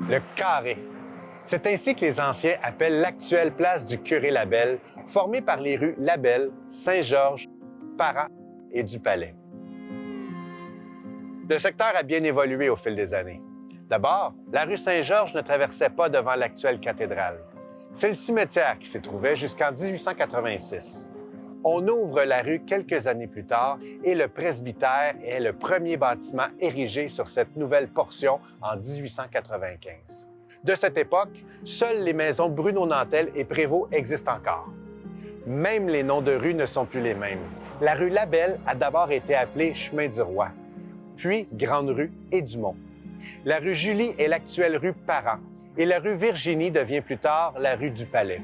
Le carré. C'est ainsi que les anciens appellent l'actuelle place du Curé-Labelle, formée par les rues Labelle, Saint-Georges, Parent et du Palais. Le secteur a bien évolué au fil des années. D'abord, la rue Saint-Georges ne traversait pas devant l'actuelle cathédrale. C'est le cimetière qui s'y trouvait jusqu'en 1886. On ouvre la rue quelques années plus tard et le presbytère est le premier bâtiment érigé sur cette nouvelle portion en 1895. De cette époque, seules les maisons Bruno-Nantel et Prévost existent encore. Même les noms de rues ne sont plus les mêmes. La rue Labelle a d'abord été appelée Chemin du Roi, puis Grande Rue et Dumont. La rue Julie est l'actuelle rue Parent et la rue Virginie devient plus tard la rue du Palais.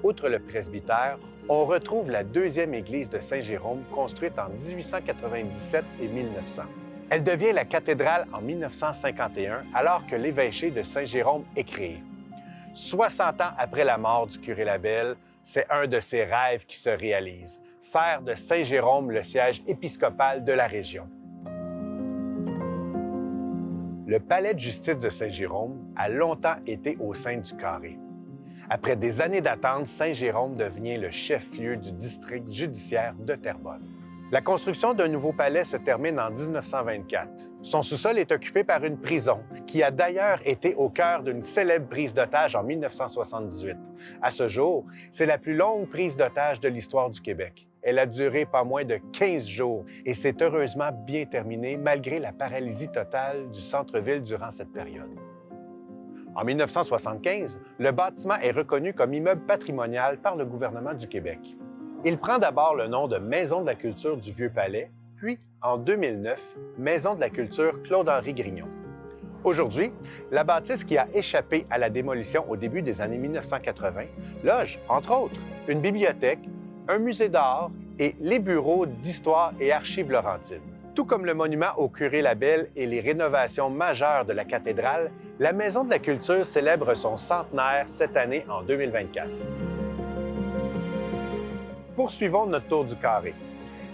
Outre le presbytère, on retrouve la deuxième église de Saint-Jérôme construite en 1897 et 1900. Elle devient la cathédrale en 1951 alors que l'évêché de Saint-Jérôme est créé. 60 ans après la mort du curé Labelle, c'est un de ses rêves qui se réalise, faire de Saint-Jérôme le siège épiscopal de la région. Le palais de justice de Saint-Jérôme a longtemps été au sein du carré. Après des années d'attente, Saint-Jérôme devient le chef-lieu du district judiciaire de Terrebonne. La construction d'un nouveau palais se termine en 1924. Son sous-sol est occupé par une prison, qui a d'ailleurs été au cœur d'une célèbre prise d'otage en 1978. À ce jour, c'est la plus longue prise d'otage de l'histoire du Québec. Elle a duré pas moins de 15 jours et s'est heureusement bien terminée malgré la paralysie totale du centre-ville durant cette période. En 1975, le bâtiment est reconnu comme immeuble patrimonial par le gouvernement du Québec. Il prend d'abord le nom de Maison de la culture du Vieux-Palais, puis, en 2009, Maison de la culture Claude-Henri Grignon. Aujourd'hui, la bâtisse qui a échappé à la démolition au début des années 1980 loge, entre autres, une bibliothèque, un musée d'art et les bureaux d'histoire et archives laurentides. Tout comme le monument au curé Labelle et les rénovations majeures de la cathédrale, la Maison de la culture célèbre son centenaire cette année en 2024. Poursuivons notre tour du carré.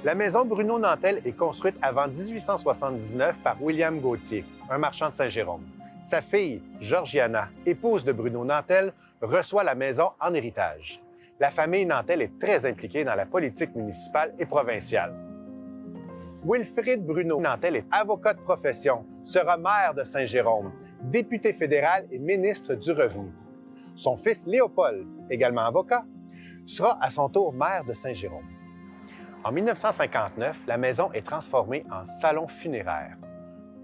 La maison Bruno-Nantel est construite avant 1879 par William Gauthier, un marchand de Saint-Jérôme. Sa fille, Georgiana, épouse de Bruno-Nantel, reçoit la maison en héritage. La famille Nantel est très impliquée dans la politique municipale et provinciale. Wilfrid Bruno-Nantel est avocat de profession, sera maire de Saint-Jérôme, député fédéral et ministre du Revenu. Son fils Léopold, également avocat, sera à son tour maire de Saint-Jérôme. En 1959, la maison est transformée en salon funéraire.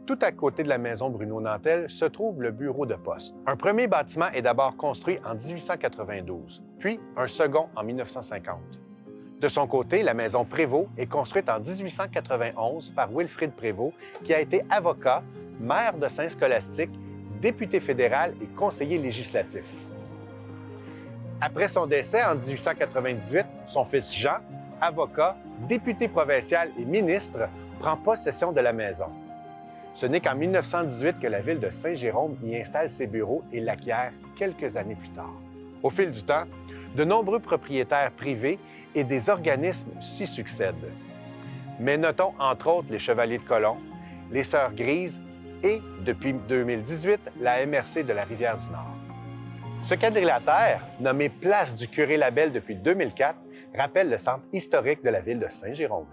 Tout à côté de la maison Bruno-Nantel se trouve le bureau de poste. Un premier bâtiment est d'abord construit en 1892, puis un second en 1950. De son côté, la maison Prévost est construite en 1891 par Wilfrid Prévost, qui a été avocat, maire de Saint-Scolastique, député fédéral et conseiller législatif. Après son décès en 1898, son fils Jean, avocat, député provincial et ministre, prend possession de la maison. Ce n'est qu'en 1918 que la ville de Saint-Jérôme y installe ses bureaux et l'acquiert quelques années plus tard. Au fil du temps, de nombreux propriétaires privés et des organismes s'y succèdent. Mais notons entre autres les Chevaliers de Colomb, les Sœurs Grises et, depuis 2018, la MRC de la Rivière-du-Nord. Ce quadrilatère, nommé Place du Curé-Labelle depuis 2004, rappelle le centre historique de la ville de Saint-Jérôme.